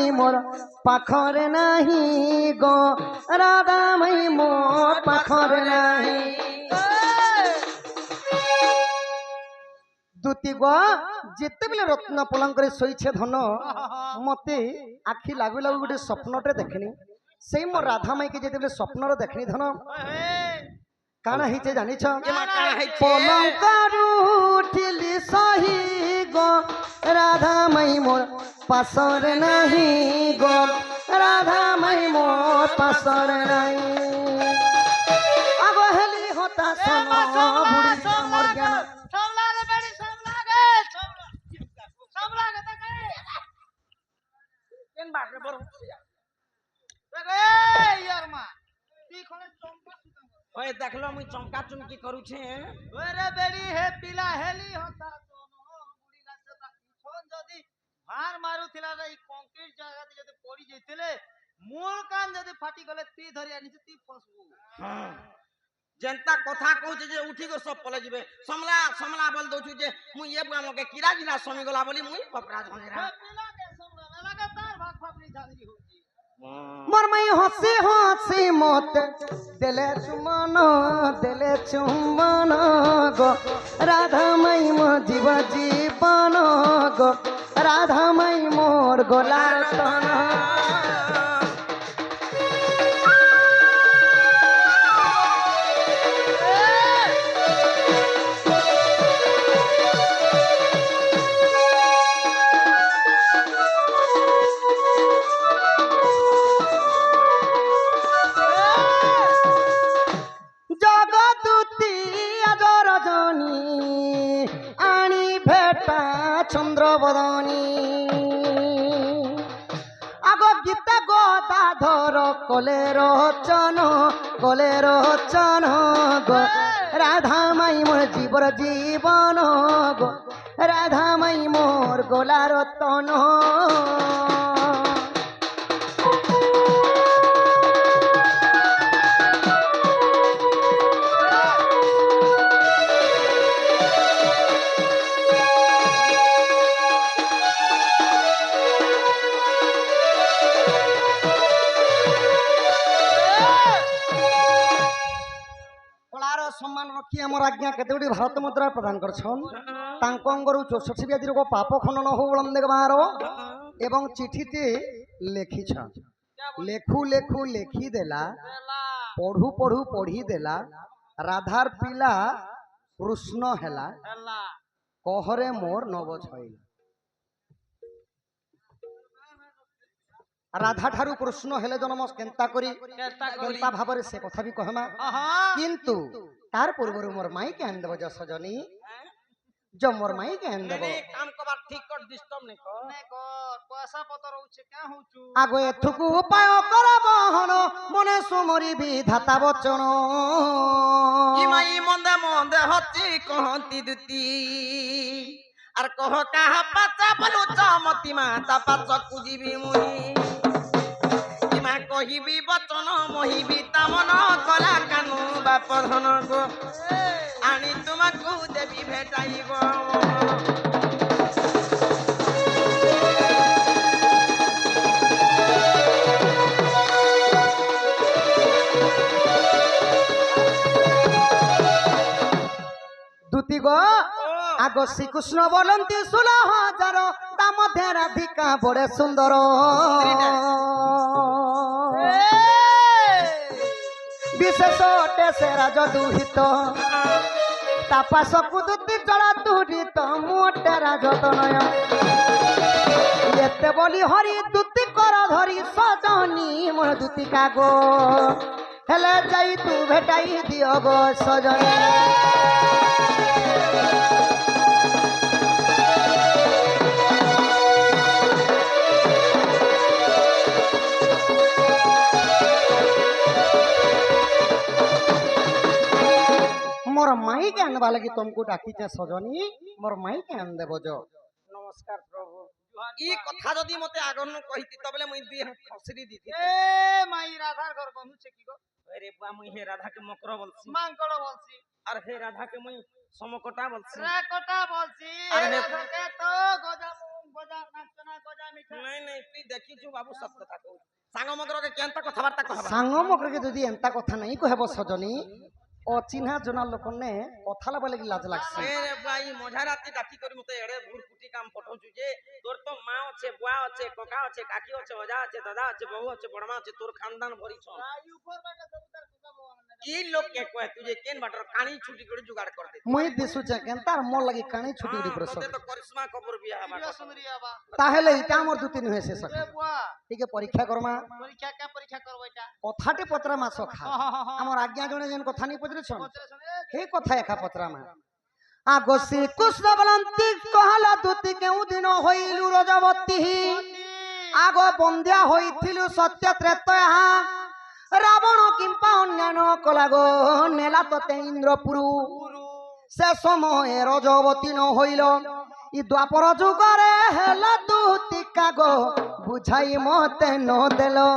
মাই মোর পাখরে নাহি গো রাধা মাই মোর পাখরে নাহি দুতি গো যেତେବେଳେ রত্ন পলঙ্করে শୋଇছে ধନ মতে আখি লাগু লাগু গোটে স্বপ্নଟେ ଦେଖିନି সেই মোর রাধা মাইকে যেତେବେଳେ স্বপ্নর ଦେଖିନି ধନ কাଣା হইছে জানিছ পলঙ্করু উঠিলি সহি গো রাধা মাই মোর পাশরে নাহি গো রাধা মাই মোর পাশরে নাহি আগ হেলি হতা সন বুড়ি মোর জ্ঞান দেখলো মুই চমকা চুমকি করুছে ওরে বেড়ি হে পিলা হেলি হতা যদি ভার মারুথিলা এই কংক্রিট জায়গাতে যদি পড়ি যাইতিলে মূল কান যদি ফাটি গলে তি ধরি আনিছে তি ফসবু যেনতা কথা কହୁছে যে উঠি গো সব পলে যাবে সমলা সমলা বল দউছু যে মুই এ বুয়া মকে কিরা জিলা সমি গলা বলি মুই পকড়া ঝঞ্ঝরা পিলা কে সমলা লাগাতার ভাগ ফাপড়ি ঝালি হউছি মোর মাই হসি হসি মত দেলে চুম্বন গো রাধা মাই মো জীব জীবন গো রাধা মাই মোর গোলার তন চন্দ্রবদনী আগ গীতা গদাধর কলে রচন গো রাধা মাই মোর জীবর জীবন গো রাধা মাই মোর গোলার তন সম্মান রক্ষি আমার আজ্ঞা কেতোটি ভারত মুদ্রা প্রদান করছন তাঙ্ক অঙ্গরু 64 ব্যাধি রোগ পাপ খনন হো বলম দেখবার এবং চিঠিতে লেখিছ লেখু লেখু লেখি দেলা পঢ়ু পঢ়ু পঢ়ি দেলা রাধার পিলা কৃষ্ণ হেলা কহরে মোর নব ছইলা রাধা ঠারু কৃষ্ণ হেলে জন্ম কেন্তা করি কেন্তা ভাবরে সে কথা বি কহমা কিন্তু তার পূর্বরু মোর মাইকে আন দেব যশজনী जो मोर माई के आन देबो काम कबार ठीक कर डिस्टर्ब नहीं कर पैसा पतर होचे क्या होचू आगो एथुकु उपाय करब हन मने सुमरी विधाता बचन ई माई मंदे मंदे हति कहंती दुती आर कह काहा पाचा बलु चमती माता पाचा कुजीबी मुई ई मा कहिबी बचन मोहिबी तामन कला कानु बापधन गो आनी तुमको देवी भेटाइब दुती गो आगो श्रीकृष्ण बोलती 16,000 ता मध्य राधिका बड़े सुंदर विशेष से राज दुहित तापासकु दुती चला तुरित मोटे राज तनय एते बोली हरि दुती कर धरी सजनी मोर दुती कागो हेले जाई तू भेटाई दियो गो सजनी मोर माई के आनवा लगी तुमको डाकीचे सजनी मोर माई के आन देबो जो नमस्कार प्रभु ई कथा जदी मते आगर न कहिति तबले मुई दुई हाथ खसरी दिति ए माई राधार घर बनू छे की गो अरे बुआ मुई हे राधा के मकर बोलसी मांकड़ बोलसी और हे राधा के मुई समकटा बोलसी राकोटा बोलसी अरे राधा के तो गोजा नाचना गोजा मिठा नहीं নাই তুই দেখিଛୁ বাবু সତ କଥା କହୁଛୁ ସାଙ୍ଗ ମଗରକେ କେନ୍ତା କଥାବାର୍ତ୍ତା କହବା ସାଙ୍ଗ ମକରେ ଯଦି ଏନ୍ତା କଥା ନାଇଁ କହେବ ସଜনী ଅଚିହ୍ନା ଜନା ଲୋକନେ କଥା ଲାଗ ଲାଗି ଲାଜ ଲାଗସି रे भाई मझा राती डाकी करी मते एड़े भूर कुटी काम पठौछु जे तोर तो माँ अच्छे बुआ अच्छे कोका अच्छे काकी अच्छे अजा अच्छे दादा अच्छे बहू अच्छे बड़मा अच्छे तोर खानदान भरी छ ई लोग के कहे तुझे केन बाटर कानी छुटी करे जुगाड़ कर दे ମୁଇଁ ଦିଶୁଛେ କେନ୍ତା ମୋर ଲାଗି କାଣି ଛୁଟି ଉଡ଼ି ପ୍ରସବ तोते तो करिश्मा कपूर बिया हवा ଭିଡିଓ ସୁନ୍ଦରିଆ ବା ତାହେଲେ ଏଇଟା ଆମର ଦୁତି ନୁହେଁ ସେ ସଖା ଏ ବୁଆ ଟିକେ ପରୀକ୍ଷା କରମା ପରୀକ୍ଷା କା ପରୀକ୍ଷା କରବ ଏଟା କଥାଟେ ପଚରା ମା ସଖା ହଁ ହଁ ହଁ ଆମର ଆଜ୍ଞା ଜଣେ ଯେନ୍ କଥା ନି ପଚରିଛନ୍ ପଚରେ ଶୁନେ हे କଥା एका पत्रा में आगो श्रीकृष्ण बलंती कहला दूती केउ दिन होइलु रजवती आगो बंध्या होइथिलु सत्य त्रेतया रावण किंपा अन्यान कलागो नेला तते इंद्रपुरु से समय रजवती न होइल इ द्वापर जुगरे हेला दूती कागो बुझाई मते न देलो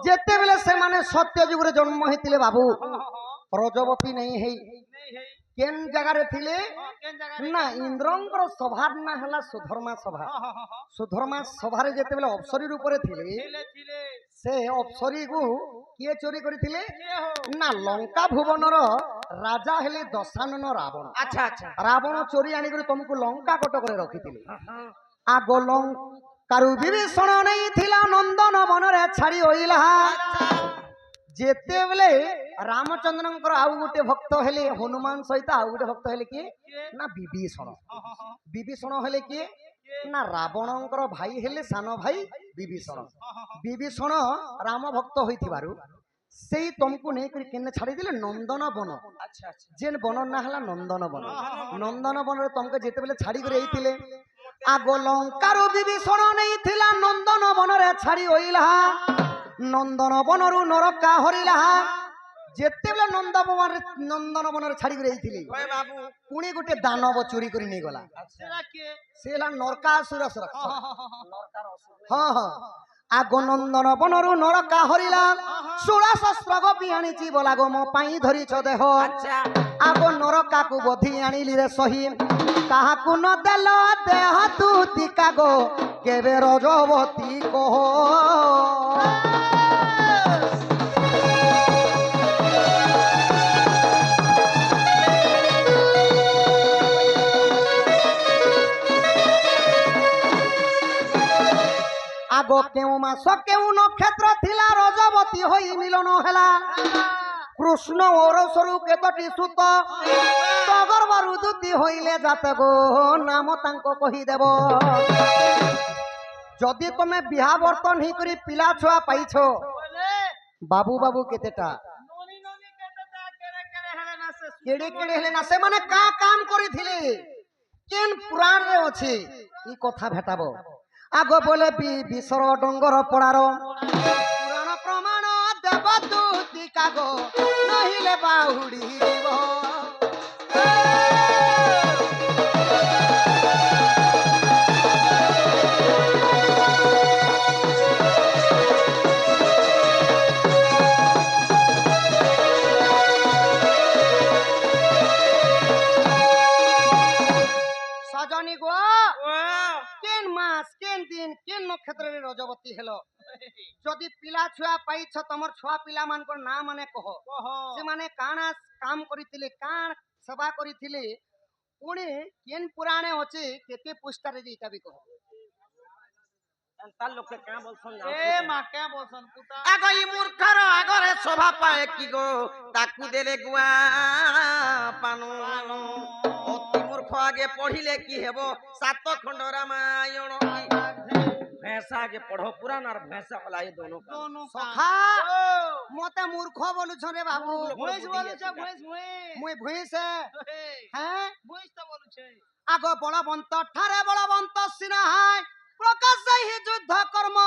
जेते बेले से माने सत्य युग रे जन्म हेतिले बाबू रजवती नहीं है नहीं है केन जगह रे थिले केन जगह ना इंद्रंकर सभा ना हला सुधर्मा सभा सुधर्मा सभा रे जेते बेले अप्सरी रूप रे थिले थिले थिले से अप्सरी को किए चोरी करिथिले के हो ना लंका भुवनर राजा हेले दशानन रावण अच्छा अच्छा रावण चोरी आनी करी तुमको लंका कटक रे रखिथिले आगो लंकारु विभीषण नहीं थिला नंदन वन रे छाड़ी होइला जेते बेले रामचंद्रंकर आउ गोटे भक्त हेले हनुमान सहित आउ गोटे भक्त हेले किए ना विभीषण विभीषण हेले किए ना रावणंकर भाई हेले सान भाई विभीषण विभीषण राम भक्त होइथिबारु सेई तुमको नहीं करी केने छाड़ी दिले नंदन वन अच्छा अच्छा जेन वन ना हला नंदन वन नंदन वन रे तुमको जेते बेले छाड़ी करे आइथिले आगो लंकारु विभीषण नहीं थिला नंदन वन रे छाड़ी होइला नंदन बनरु नरका हरिला जेते बेले नंदन वन रे छाड़ी करे आइथिले ओए बाबू पुणी गोटे दानव चोरी करी नहीं गला सेरा के से ला नरकासुर हाँ हाँ आगो नंदन बनरु नरका हरिला 16 गोपी आनीची बोला गो मो पाई धरी छ देह अच्छा आगो नरका को बधी आनिली रे सही काहाकु न देल देह तू तिका गो केबे रजवती कह आगो केउ मास केउ नक्षत्र थिला रजवती होई मिलन हेला कृष्ण और स्वरू केतटी सुत तगर बारुदुती होइले जाते गो नाम तांको कहि देबो जदि तमे बिहा बर्तन ही करी पिला छुआ पाइछो बोले बाबू बाबू केतेटा नोनी नोनी केते केरे केरे हेले ना से केड़े केड़े हेले ना से माने का काम करिथिले केन पुराण रे अछि ई कथा भेटाबो आगो बोले बिसर डंगर पड़ार पुराण प्रमाण देव दूती कागो नहिले बाहुड़ी जीव सजनी गो केन मास केन दिन केन नक्षत्र रे रजवती हेलो जदि पिला छुआ पाइछ तमर छुआ पिला मान को नाम माने कह से माने काना काम करिथिले कान सेवा करिथिले पुणी केन पुराणे अछि केते पुष्टा रे जेटा भी कह अंता लोग के का बोलसन ए मां क्या बोलसन पुता आगो ई मूर्खर आगरे शोभा पाए की गो ताकू देले गुआ पानु अति मूर्ख आगे पढ़िले की हेबो 7 खंड रामायण भैंसा आगे पढ़ो पुराण और भैंसा वाला ये दोनों का दोनों सखा मोते मूर्ख बोलु छ रे बाबू भोइस बोलु छ भोइस भोइस मुई भुइस हैं भोइस त बोलु छ आगो बलवंत ठारे बलवंत सिनाहाय प्रकाश ही युद्ध कर्म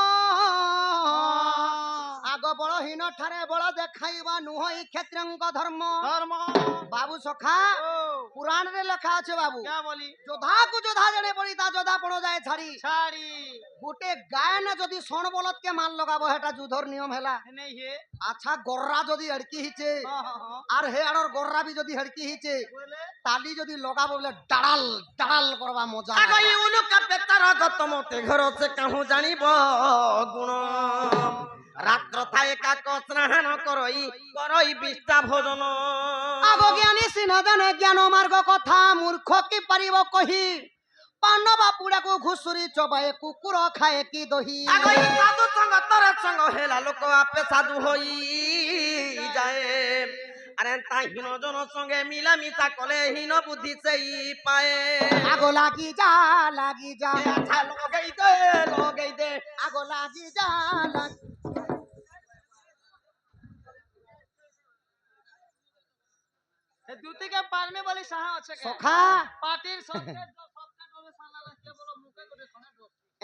आगो बलहीन ठारे बल देखाइबा नुहई क्षत्रियंग धर्म धर्म बाबू सखा पुराण रे लिखा আছে बाबू क्या बोली जोधा को जोधा जड़े पड़ी ता जोधा पड़ो जाए छाड़ी छाड़ी गोटे गाय ना जदी सण बलद के मान लगाबो हेटा जुधर नियम हैला नहीं है अच्छा गोर्रा जदी हड़की हिचे हाँ আর হে আড়র গোর্রা বি যদি হড়কি হিচে बोले তালি যদি লগাবো বলে ডাড়াল ডাড়াল করবা মজা আগ ই উলুকা পেতার গত মতে ঘর সে কাহু জানিব গুণ রাত্র থায় কাক স্নান করই বিষ্টা ভোজন আগো জ্ঞানী সিন জানে জ্ঞান মার্গ কথা মূর্খ কি পারিব কহি পান্ডবা পুড়াকু ঘুষুরি চবায়ে কুকুর খায় কি দহি আগ ই সাধু সঙ্গ তর সঙ্গ হেলা লোক আপে সাধু হই যায় আরে তা হীন জন সঙ্গে মিলামিশা কলে হীন বুদ্ধি সেই পায়ে আগো লাগি যা আচ্ছা লগেই দে আগো লাগি যা दूती के पारने वाली सहा আছে के সখা पार्टीर सबके जो सबके डोले साला लगे बोलो मुके को देखो ना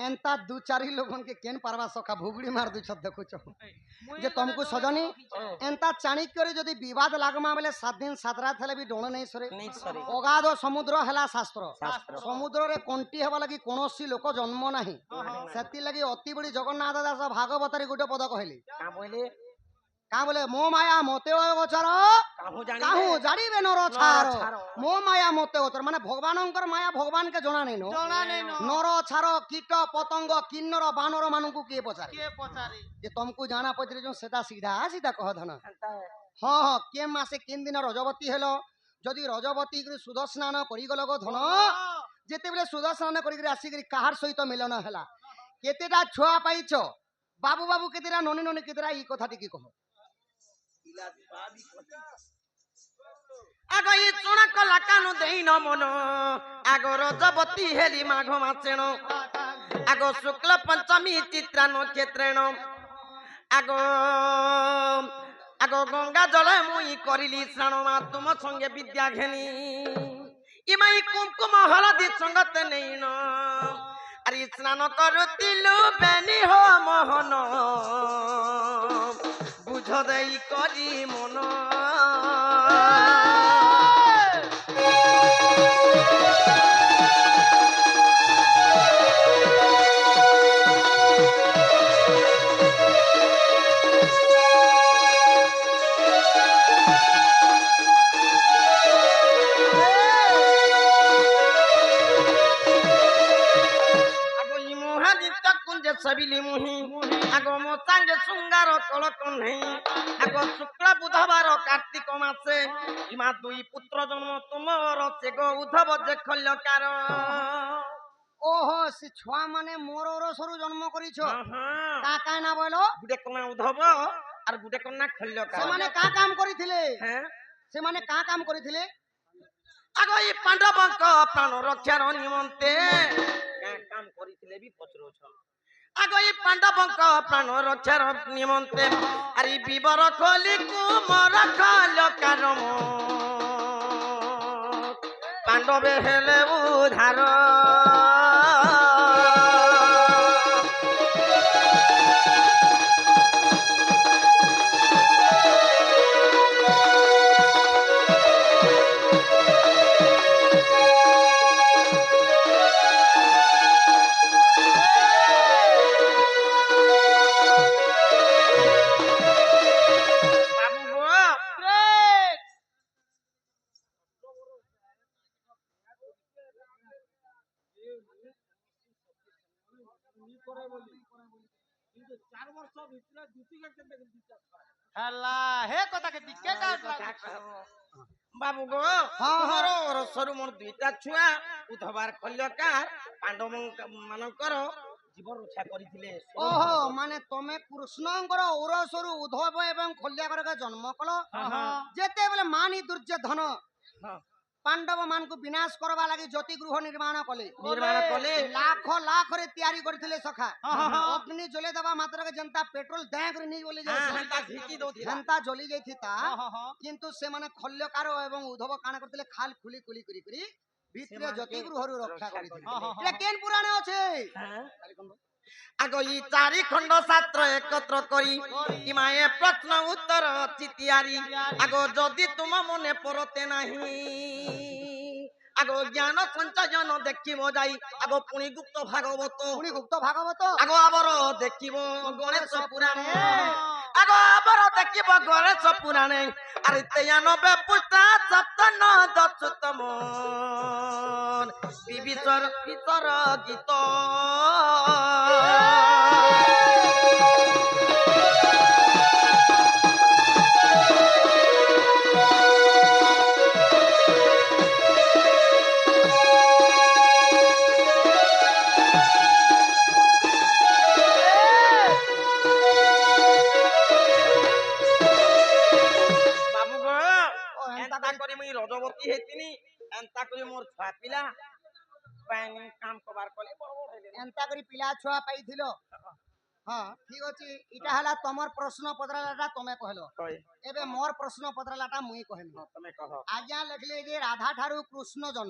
एंता दू चारि लोगन के केन पारवा सखा भुगड़ी मार दू छत देखो मुई जे तुमको सजनी एंता चाणिक करे जदी विवाद लागमा बेले 7 दिन 7 रात हेले भी डोण नहीं सरे नहीं सरे अगाध समुद्र हेला शास्त्र शास्त्र समुद्र रे कंटी हेबा लगी कोनोसी लोक जन्म नाही सेति लगी अति बड़ी जगन्नाथ दास भागवत रे गुटे पद कहली का बोले का बोले मो माया मोते गोचर काहू जानी काहू जाड़ीबे नर छार छार। मो माया मोते गोचर माने भगवानंकर माया भगवान के जणा नहीं नो जोना नहीं नो नर छार कीट पतंग किन्नर बानर मानकु किए पचारे के पचारी जे तुमको जाना पचरे जो सेटा सीधा सीधा कह धन हाँ हाँ के मासे किन दिन रजवती हेलो जदि रजवती करी सुध स्नान करी गल गो धन जेते बेले सुध स्नान करी आसी करी काहार सहित मिलन हैला केतेटा छुआ पाइछ बाबू बाबू केतेटा ननी ननी केतेटा ई कथा टिकी कह आग इ चुना कला कानु देई न मन आग रजवती हेली माघ मासेण आग शुक्ल पंचमी चित्रा नक्षत्रेण आग आग गंगा जल मुई करिली स्नान मा तुम संगे विद्या घेनी इमाई कुमकुम हलदी संगत नेइन अरे स्नान करुतिलु बेनी हो मोहन बुझ देई करी मन सबिली मुही आगो मो सांगे सुंगार कलक नहीं आगो शुक्ल बुधवार कार्तिक मासे इमा दुई पुत्र जन्म तुमर से गो उद्धव जे खल्यकार ओहो से छुआ माने मोर सरु जन्म करिछो का का ना बोलो गुडे कन्या उद्धव और गुडे कन्या खल्यकार से माने का काम करिथिले हैं से माने का काम करिथिले आगो ई पांडवक प्राण रक्षार निमंते का काम करिथिले भी पचरो छ आगो ई पांडवक प्राण रक्षार निमंते अरे विवर खोली कुमर खल्यकार पांडवे हेले उधार हल्ला हे कथा के दिक्के का बाबू गो हर सरू मोर दुईटा छुआ उद्धवार खल्यकार पांडव मानकर जीवन रक्षा करिथिले ओहो माने तमे कृष्णंकर औरसरु उद्धव एवं खल्याकर का जन्म कल जेते बेले मानी दुर्योधन पांडव मान को विनाश करवा लागि ज्योति गृह निर्माण कले लाख लाख रे तैयारी करथिले सखा अग्नि जले दबा मात्र के जनता पेट्रोल दैक रे नहीं बोले जनता जली जाई था किंतु से माने खल्यकार एवं उद्धव काण करथिले खाल खुली खुली करी भीतर ज्योति गृह रु रक्षा करथिले एटा केन पुराणे अछि आगो ई चारि खंड शास्त्र एकत्र करी इमाए प्रश्न उत्तर चितियारी आगो जदि तुम मने परते नाही আগ জ্ঞান সঞ্চয়ন দেখিব যাই আগ পুনি গুপ্ত ভাগবত পুনি গুপ্ত ভাগবত আগ আবর দেখিব গণেশ পুরাণে আগ আবর দেখিব গণেশ পুরাণে আর 93 পৃষ্ঠা সপ্তম দশতম বিবিচর বিচর গীত বাবু গো ও এন্তা করে মুই রজবতী হেতিনি এন্তা করে মোর ছুয়া পিলা পানি কাম কবার কলে বড় বড় হইলে এন্তা করে পিলা ছুয়া পাইছিল হ্যাঁ ঠিক আছে এটা হলা তোমার প্রশ্ন পত্রালাটা তুমি কহিল কই এবে মোর প্রশ্ন পত্রালাটা মুই কহিম তুমি কহ আজ্ঞা লেখলে যে রাধা ঠারু কৃষ্ণ জন্ম